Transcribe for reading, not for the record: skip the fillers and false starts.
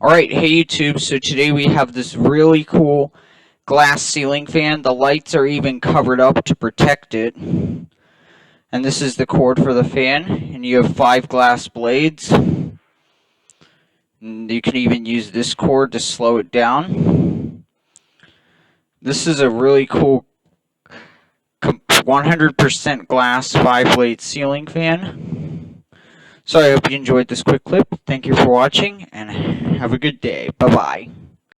Alright, hey YouTube, so today we have this really cool glass ceiling fan. The lights are even covered up to protect it. And this is the cord for the fan, and you have 5 glass blades. And you can even use this cord to slow it down. This is a really cool 100% glass 5-blade ceiling fan. So I hope you enjoyed this quick clip. Thank you for watching, and have a good day. Bye-bye.